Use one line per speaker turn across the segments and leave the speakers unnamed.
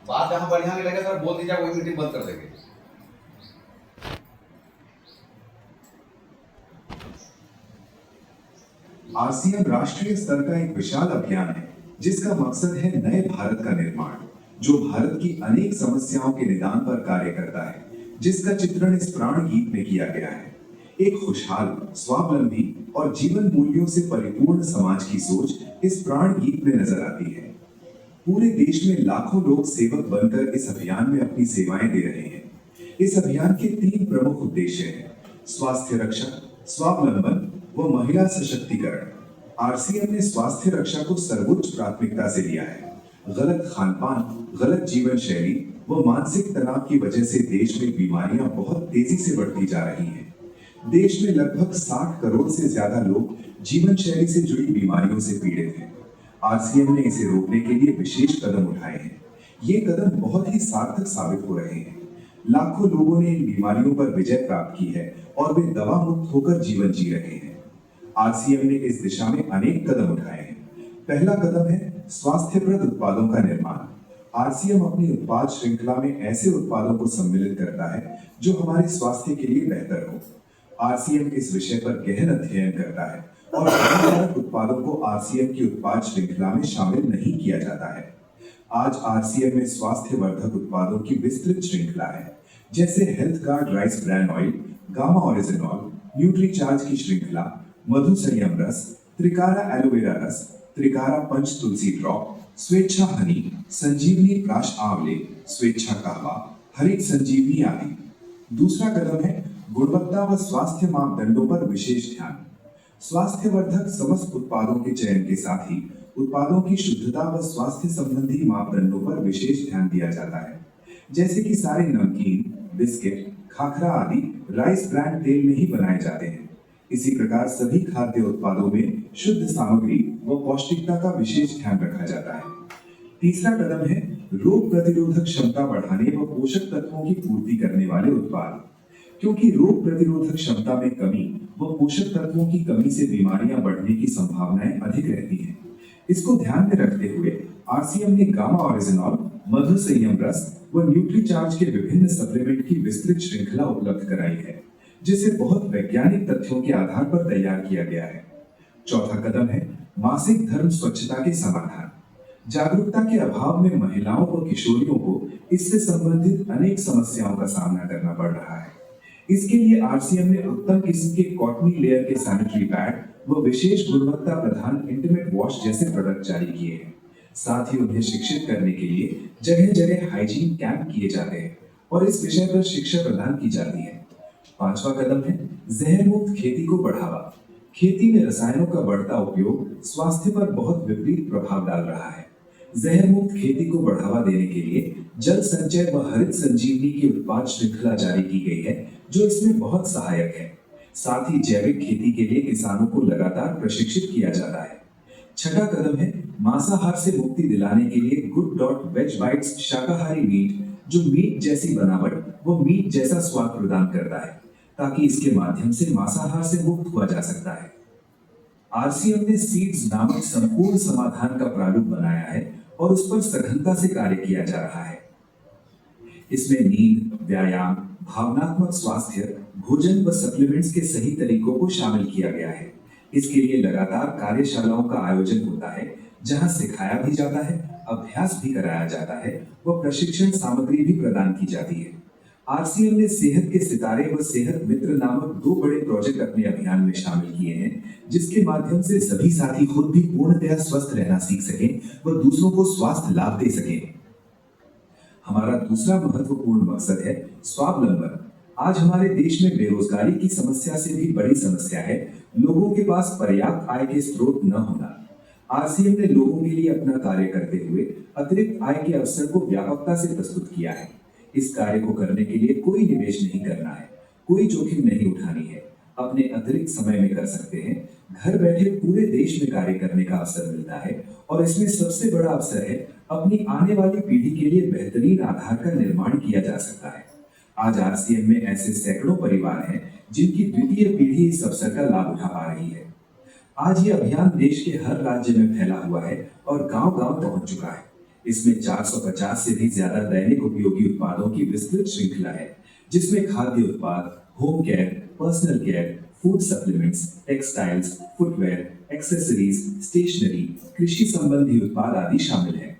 बात जहां बढ़िया नहीं लगे सर बोल दीजिए, वही मीटिंग बंद कर देंगे।
आरसीएम राष्ट्रीय स्तर का एक विशाल अभियान है जिसका मकसद है नए भारत का निर्माण, जो भारत की अनेक समस्याओं के निदान पर कार्य करता है, जिसका चित्रण इस प्राण गीत में किया गया है। एक खुशहाल, स्वावलंबी और जीवन मूल्यों से परिपूर्ण समाज की सोच इस प्राण गीत में नजर आती है। पूरे देश में लाखों लोग सेवक बनकर इस अभियान में अपनी सेवाएं दे रहे हैं। इस अभियान के 3 प्रमुख उद्देश्य हैं: स्वास्थ्य रक्षा, स्वावलंबन व महिला सशक्तिकरण। आरसीएम ने स्वास्थ्य रक्षा को सर्वोच्च प्राथमिकता से लिया है। गलत खानपान, गलत जीवन शैली व मानसिक तनाव की वजह से देश में बीमारियां बहुत तेजी से बढ़ती जा रही हैं। देश में लगभग 60 करोड़ से ज्यादा लोग जीवन शैली से जुड़ी बीमारियों से पीड़ित हैं। आरसीएम ने इसे रोकने के लिए विशेष कदम उठाए हैं। ये कदम बहुत ही सार्थक साबित हो रहे हैं। लाखों लोगों ने इन बीमारियों पर विजय प्राप्त की है और वे दवा मुक्त होकर जीवन जी रहे हैं। आरसीएम ने इस दिशा में अनेक कदम उठाए हैं। पहला कदम है स्वास्थ्यप्रद उत्पादों का निर्माण। आरसीएम अपनी उत्पाद श्रृंखला में ऐसे उत्पादों को सम्मिलित करता है जो हमारे स्वास्थ्य के लिए बेहतर हो। आरसीएम इस विषय पर गहन अध्ययन करता है और हानिकारक उत्पादों को आरसीएम की उत्पाद श्रृंखला में शामिल नहीं किया जाता है। आज आरसीएम में स्वास्थ्य वर्धक उत्पादों की विस्तृत श्रृंखला है, जैसे health guard rice brand oil, gamma oryzanol, Nutricharge की श्रृंखला, मधु संयम रस, त्रिकारा एलोवेरा रस, त्रिकारा पंच तुलसी ड्रॉप, स्वेच्छा हनी, संजीवनी प्राश आंवले, स्वेच्छा कहवा, हरित संजीवनी आदि। दूसरा कदम है गुणवत्ता व स्वास्थ्य मापदंडों पर विशेष ध्यान। स्वास्थ्यवर्धक समस्त उत्पादों के चयन के साथ ही उत्पादों की शुद्धता व स्वास्थ्य संबंधी मापदंडों पर विशेष ध्यान दिया जाता है, जैसे कि सारे नमकीन, बिस्किट, खाखरा आदि राइस ब्रांड तेल में ही बनाए जाते हैं। इसी प्रकार सभी खाद्य उत्पादों में शुद्ध सामग्री व पौष्टिकता का विशेष ध्यान रखा जाता है। तीसरा कदम है रोग प्रतिरोधक क्षमता बढ़ाने व पोषक तत्वों की पूर्ति करने वाले उत्पाद। क्योंकि रोग प्रतिरोधक क्षमता में कमी व पोषक तत्वों की कमी से बीमारियां बढ़ने की संभावनाएं अधिक रहती हैं। इसको ध्यान में रखते हुए आरसीएम ने गामा ओरिजिनॉल, मधु संयम रस व न्यूट्रीचार्ज के विभिन्न सप्लीमेंट की विस्तृत श्रृंखला उपलब्ध कराई है, जिसे बहुत वैज्ञानिक तथ्यों के आधार पर तैयार किया गया है। चौथा कदम है मासिक धर्म स्वच्छता के समाधान। जागरूकता के अभाव में महिलाओं व किशोरियों को इससे संबंधित अनेक समस्याओं का सामना करना पड़ रहा है। इसके लिए आरसीएम ने उत्तम किस्म के कॉटनी लेयर के सैनिटरी पैड व विशेष गुणवत्ता प्रधान इंटीमेट वॉश जैसे प्रोडक्ट जारी किए हैं। साथ ही उन्हें शिक्षित करने के लिए जगह जगह हाइजीन कैंप किए जाते हैं और इस विषय पर शिक्षा प्रदान की जाती है। पांचवा कदम है जहर मुक्त खेती को बढ़ावा। खेती में रसायनों का बढ़ता उपयोग स्वास्थ्य पर बहुत विपरीत प्रभाव डाल रहा है। जहर मुक्त खेती को बढ़ावा देने के लिए जल संचय व हरित संजीवनी की उत्पाद श्रृंखला जारी की गई है, जो इसमें बहुत सहायक है। साथ ही जैविक खेती के लिए किसानों को लगातार प्रशिक्षित किया जाता है। छठा कदम है मांसाहार से मुक्ति दिलाने के लिए गुड डॉट वेज बाइट्स शाकाहारी मीट, जो मीट जैसी बनावट व मीट जैसा स्वाद प्रदान करता है, ताकि इसके माध्यम से मांसाहार से मुक्त हुआ जा सकता है। आरसीएम ने सीड्स नामक संपूर्ण समाधान का प्रारूप बनाया है और उस पर सघनता से कार्य किया जा रहा है। इसमें नींद, व्यायाम, भावनात्मक स्वास्थ्य, भोजन व सप्लीमेंट्स के सही तरीकों को शामिल किया गया है। इसके लिए लगातार कार्यशालाओं का आयोजन होता है, जहां सिखाया भी जाता है, अभ्यास भी कराया जाता है व प्रशिक्षण सामग्री भी प्रदान की जाती है। आरसीएम ने सेहत के सितारे व सेहत मित्र नामक 2 बड़े प्रोजेक्ट अपने अभियान में शामिल किए हैं, जिसके माध्यम से सभी साथी खुद भी पूर्णतया स्वस्थ रहना सीख सकें व दूसरों को स्वास्थ्य लाभ दे सकें। हमारा दूसरा महत्वपूर्ण मकसद है स्वावलंबन। आज हमारे देश में बेरोजगारी की समस्या से भी बड़ी समस्या है लोगों के पास पर्याप्त आय के स्रोत न होना। आरसीएम ने लोगों के लिए अपना कार्य करते हुए अतिरिक्त आय के अवसर को व्यापकता से प्रस्तुत किया है। इस कार्य को करने के लिए कोई निवेश नहीं करना है, कोई जोखिम नहीं उठानी है, अपने अतिरिक्त समय में कर सकते हैं। घर बैठे पूरे देश में कार्य करने का अवसर मिलता है और इसमें सबसे बड़ा अवसर है अपनी आने वाली पीढ़ी के लिए बेहतरीन आधार का निर्माण किया जा सकता है। आज आरसीएम में ऐसे सैकड़ों परिवार हैं जिनकी द्वितीय पीढ़ी इस अवसर का लाभ उठा पा रही है। आज ये अभियान देश के हर राज्य में फैला हुआ है और गांव-गांव पहुंच चुका है। इसमें 450 से भी ज्यादा दैनिक उपयोगी उत्पादों की विस्तृत श्रृंखला है, जिसमें खाद्य उत्पाद, home care, personal care, food supplements, textiles, footwear, accessories, stationery, कृषि संबंधी उत्पाद आदि शामिल हैं।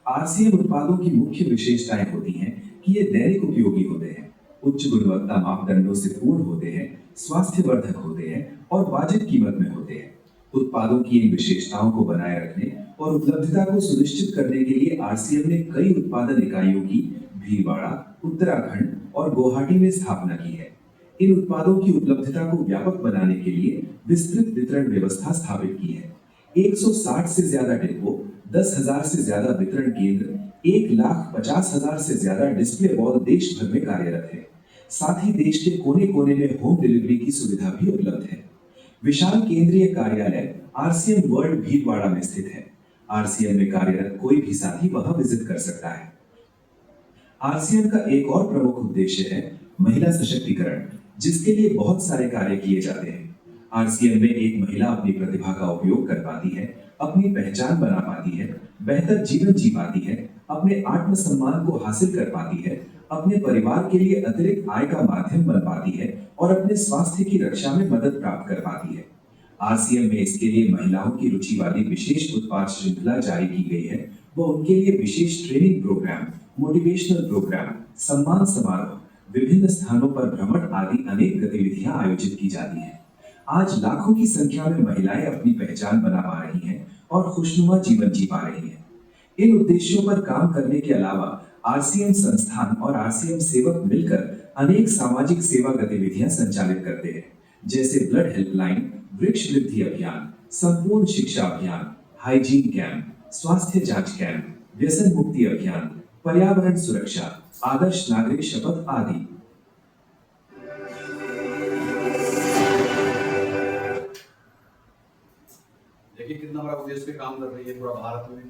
आरसीएम उत्पादों की मुख्य विशेषताएं होती हैं कि ये दैनिक उपयोगी होते हैं, उच्च गुणवत्ता मापदंडों से पूर्ण होते हैं, स्वास्थ्यवर्धक होते हैं और वाजिब कीमत में होते हैं। उत्पादों की इन विशेषताओं को बनाए रखने और उपलब्धता को सुनिश्चित करने के लिए आरसीएम ने कई उत्पादन इकाइयों की भीलवाड़ा, उत्तराखंड और गुवाहाटी में स्थापना की है। इन उत्पादों की उपलब्धता को व्यापक बनाने के लिए विस्तृत वितरण व्यवस्था स्थापित की है। 160 से ज्यादा डिपो, 10,000 से ज्यादा वितरण केंद्र, 1,50,000 से ज्यादा डिस्प्ले वॉल देश भर में कार्यरत है। साथ ही देश के कोने कोने में होम डिलीवरी की सुविधा भी उपलब्ध है। विशाल केंद्रीय कार्यालय आरसीएम वर्ल्ड भीलवाड़ा में स्थित है। आरसीएम में कार्यरत कोई भी साथी वहां विजिट कर सकता है। आरसीएम का एक और प्रमुख उद्देश्य है महिला सशक्तिकरण, जिसके लिए बहुत सारे कार्य किए जाते हैं। आरसीएम में एक महिला अपनी प्रतिभा का उपयोग कर पाती है, अपनी पहचान बना पाती है, बेहतर जीवन जी पाती है, अपने आत्मसम्मान को हासिल कर पाती है, अपने परिवार के लिए अतिरिक्त आय का माध्यम बन पाती है और अपने स्वास्थ्य की रक्षा में मदद प्राप्त कर पाती है। आरसीएम में इसके लिए महिलाओं की रुचि वाली विशेष उत्पाद श्रृंखला जारी की गई है। वो उनके लिए विशेष ट्रेनिंग प्रोग्राम, मोटिवेशनल प्रोग्राम, सम्मान समारोह, विभिन्न स्थानों पर भ्रमण आदि अनेक गतिविधियां आयोजित की जाती हैं। आज लाखों की संख्या में महिलाएं अपनी पहचान बना पा रही हैं और खुशनुमा जीवन जी पा रही हैं। इन उद्देश्यों पर काम करने के अलावा आरसीएम संस्थान और आरसीएम सेवक मिलकर अनेक सामाजिक सेवा गतिविधियां संचालित करते हैं, जैसे ब्लड हेल्पलाइन, वृक्ष वृद्धि अभियान, संपूर्ण शिक्षा अभियान, हाइजीन कैंप, स्वास्थ्य जांच कैंप, व्यसन मुक्ति अभियान, पर्यावरण सुरक्षा, आदर्श नागरिक शपथ आदि।
देखिए कितना बड़ा उद्देश्य पे काम कर रही है पूरा भारत में।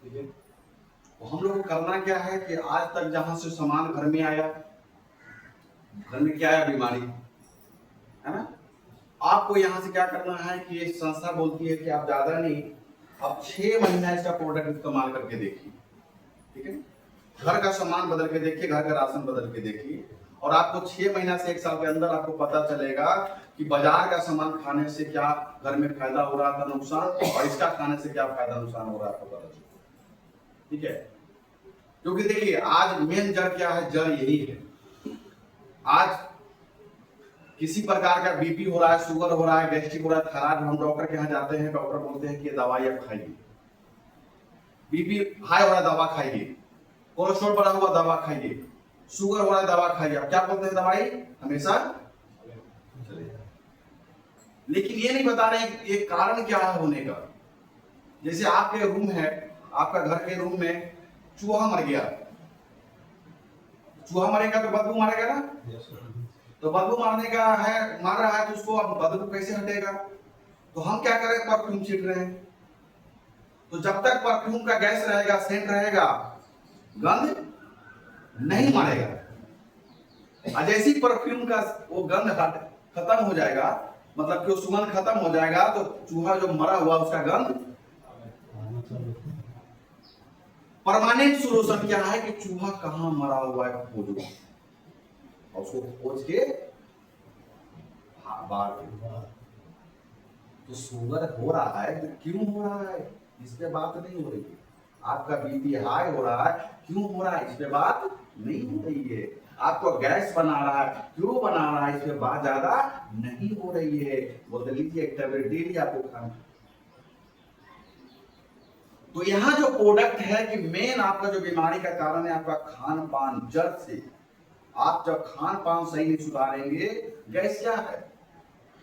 ठीक है, तो हम लोग को करना क्या है कि आज तक जहां से सामान घर में आया, घर में क्या आया, बीमारी है ना। आपको यहाँ से क्या करना है कि ये संस्था बोलती है कि आप ज्यादा नहीं, आप 6 महीना इसका प्रोडक्ट इस्तेमाल करके देखिए। ठीक है, घर का सामान बदल के देखिए, घर का राशन बदल के देखिए, और आपको 6 महीना से 1 साल के अंदर आपको पता चलेगा कि बाजार का सामान खाने से क्या घर में फायदा हो रहा था, नुकसान, और इसका खाने से क्या फायदा नुकसान हो रहा है, आपको पता चलेगा। ठीक है, क्योंकि देखिए आज मेन जड़ क्या है, जड़ यही है। आज किसी प्रकार का बीपी हो रहा है, शुगर हो रहा है, गैस्ट्रिक हो रहा है, थायराइड, हम डॉक्टर के यहाँ जाते हैं, डॉक्टर बोलते हैं कि ये दवाई आप खाइए। बीपी हाई हो रहा है, दवा खाइए। कोलेस्ट्रॉल बढ़ा हुआ, दवा खाइए। शुगर हो रहा है, दवा खाइए। आप क्या बोलते हैं, दवाई हमेशा चलेगा। लेकिन ये नहीं बता रहे ये कारण क्या है होने का। जैसे आपके रूम है, आपका घर के रूम में चूहा मर गया, चूहा मरेगा तो बदबू मारेगा ना। तो बदबू मारने का है, मार रहा है, तो उसको अब बदबू कैसे हटेगा। तो हम क्या करें, परफ्यूम छीट रहे हैं। तो जब तक परफ्यूम का गैस रहेगा, सेंट रहेगा, गंध नहीं मारेगा। जैसे ही परफ्यूम का वो गंध खत्म हो जाएगा, मतलब कि वो सुगंध खत्म हो जाएगा, तो चूहा जो मरा हुआ उसका गंध। परमानेंट सोल्यूशन क्या है कि चूहा कहां मरा हुआ है खोजो, और उसको खोज के बाहर। तो शुगर हो रहा है तो क्यों हो रहा है, इस पे बात नहीं हो रही है। आपका बीपी हाई हो रहा है, क्यों हो रहा है, इस पे बात नहीं हो रही है। आपको गैस बना रहा है, क्यों बना रहा है, इस पे बात ज्यादा नहीं हो रही है। बोल लीजिए एक टैबलेट डेली आपको खाना। तो यहाँ जो प्रोडक्ट है कि मेन आपका जो बीमारी का कारण है आपका खान पान, जड़ से। आप जब खान पान सही नहीं सुधारेंगे, गैस क्या है,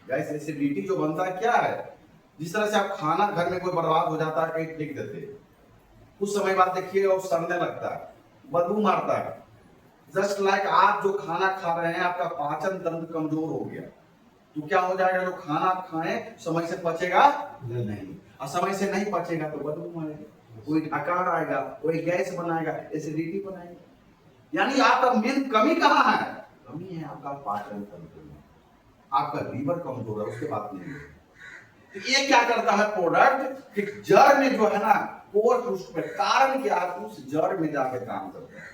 गैस एसिडिटी जो बनता है क्या है। जिस तरह से आप खाना घर में कोई बर्बाद हो जाता है, कहीं फेंक देते हैं, कुछ समय बाद देखिएगा वो सड़ने लगता है, बदबू मारता है। जस्ट लाइक आप जो खाना खा रहे हैं, आपका पाचन तंत्र कमजोर हो गया, तो क्या हो जाएगा, जो खाना आप खाएं समय से पचेगा नहीं, और समय से नहीं पचेगा तो बदबू मारेगा, कोई ढकार आएगा, कोई गैस बनाएगा, एसिडिटी बनाएगा। यानी आपका मेन कमी कहाँ है, कमी है आपका पाचन तंत्र में, आपका लीवर कमजोर है, उसके बात नहीं है। तो ये क्या करता है प्रोडक्ट कि जड़ में जो है ना कोर पृष्ठ पे, कारण क्या है, उस जड़ में जाके काम करते हैं,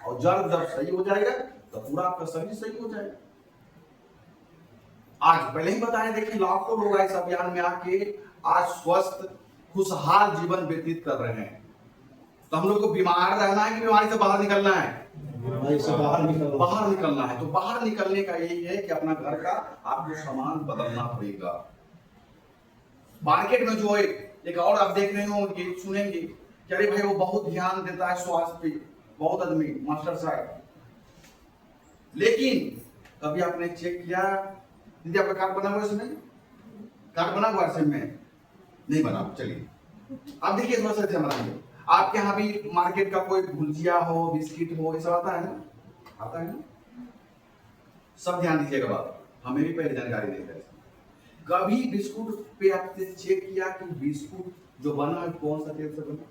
और जड़ जब सही हो जाएगा तो पूरा आपका शरीर सही हो जाएगा। आज पहले ही बताए, देखिए लाखों लोग इस अभियान में आके आज स्वस्थ खुशहाल जीवन व्यतीत कर रहे हैं। तो हम लोग को बीमार रहना है कि बीमारी से बाहर निकलना है?
बीमारी से बाहर
निकलना है। तो बाहर निकलने का यही है कि अपना घर का आपको सामान बदलना पड़ेगा। मार्केट में जो एक और आप देख रहे होंगे, सुनेंगे कि अरे भाई वो बहुत ध्यान देता है स्वास्थ्य पे, बहुत आदमी मास्टर साहब, लेकिन कभी आपने चेक किया दीदी आपका कार्ड बना हुआ इसमें? कार्ड बना हुआ इसमें नहीं बना? चलिए आप देखिए थोड़ा सा ध्यान रखिए। आपके यहाँ भी मार्केट का कोई भुजिया हो, बिस्किट हो, ये सब आता है ना? आता है ना? सब ध्यान दीजिएगा बात, हमें भी पहले जानकारी नहीं है। कभी बिस्कुट पे आपने चेक किया कि बिस्कुट जो बना है कौन सा तेल से बना?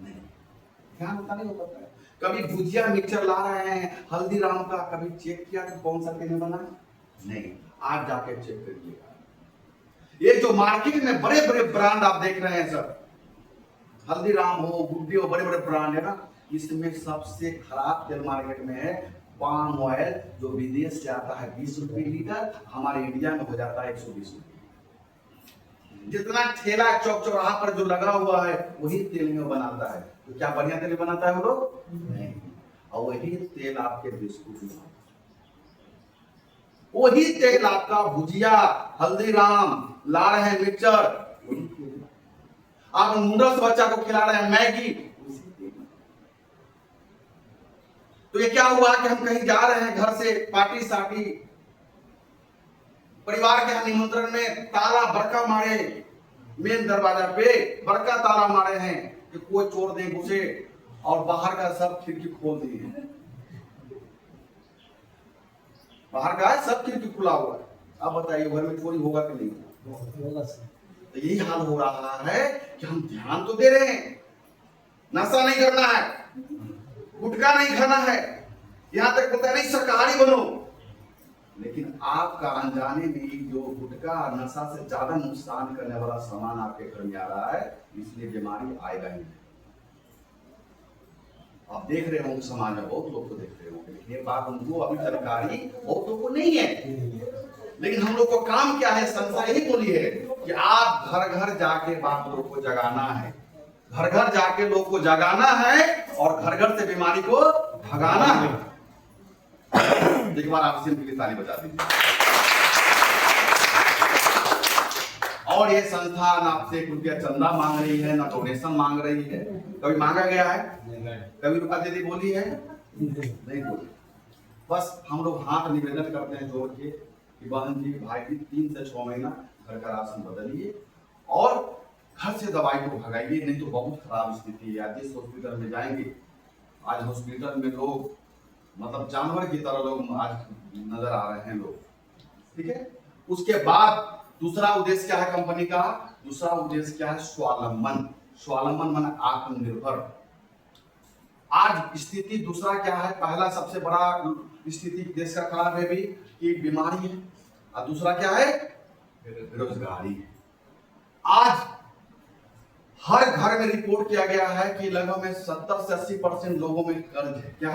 नहीं, ध्यान होता नहीं होता है। कभी भुजिया मिक्सचर ला रहे हैं हल्दीराम का, कभी चेक किया कि कौन सा तेल में बना? नहीं, आज जाके चेक करिएगा। ये जो मार्केट में बड़े बड़े ब्रांड आप देख रहे हैं सर, हल्दीराम हो, गुड्डी हो, बड़े बड़े ब्रांड है ना, इसमें सबसे खराब तेल मार्केट में है पाम ऑयल, जो विदेश से आता है 20 रुपए लीटर, हमारे इंडिया में हो जाता है 120 रुपए। जितना ठेला चौक चौराहा पर जो लगा हुआ है वही तेल में बनाता है। तो क्या बढ़िया तेल बनाता है वो लोग? नहीं। और वही तेल आपके बिस्कुट में, वही तेल आपका भुजिया हल्दीराम ला रहे हैं मिक्सचर, आप नूडल्स बच्चा को खिला रहे हैं मैगी, उसी तेल। तो ये क्या हुआ कि हम कहीं जा रहे हैं घर से पार्टी सार्टी, परिवार के निमंत्रण में, ताला बड़का मारे, मेन दरवाजा पे बड़का ताला मारे हैं कि कोई चोर नहीं घुसे, और बाहर का सब खिड़की खोल दिए, बाहर का सब खिड़की खुला हुआ है। अब बताइए घर में चोरी होगा कि नहीं? तो यही हाल हो रहा है कि हम ध्यान तो दे रहे हैं, नशा नहीं करना है, गुटखा नहीं खाना है, यहां तक बोलता है नहीं शाकाहारी बनो, लेकिन आपका अनजाने में जो गुटखा नशा से ज्यादा नुकसान करने वाला सामान आपके घर में आ रहा है, इसलिए बीमारी आएगा ही नहीं। आप देख रहे होंगे समाज में बहुत लोग को देख रहे होंगे, लेकिन ये बात उनको अभी जानकारी बहुतों को नहीं है। लेकिन हम लोग को काम क्या है, संस्था यही बोली है कि आप घर घर जाके बात लोग को जगाना है, घर घर जाके लोग को जगाना है, और घर घर से बीमारी को भगाना है। एक बार आप सिंह के लिए ताली बजा दीजिए। और ये संस्थान आपसे रुपया चंदा मांग रही है, ना डोनेशन मांग रही है। कभी मांगा गया है? कभी रुपया दीदी बोली है? नहीं बोली। बस हम लोग हाथ निवेदन करते हैं जोड़ के कि बहन जी, भाई जी, 3 से 6 महीना घर का राशन बदलिए और घर से दवाई को भगाइए, नहीं तो बहुत खराब स्थिति है। जिस हॉस्पिटल में जाएंगे, आज हॉस्पिटल में लोग मतलब जानवर की तरह लोग आज नजर आ रहे हैं लोग, ठीक है। उसके बाद दूसरा उद्देश्य क्या है कंपनी का? दूसरा उद्देश्य क्या है? स्वावलंबन। स्वावलंबन माने आत्मनिर्भर। आज स्थिति दूसरा क्या है? पहला सबसे बड़ा स्थिति देश का खराब है भी कि बीमारी है, और दूसरा क्या है? बेरोजगारी। आज हर घर में रिपोर्ट किया गया है कि लगभग में 70 से 80% लोगों में कर्ज है। क्या है?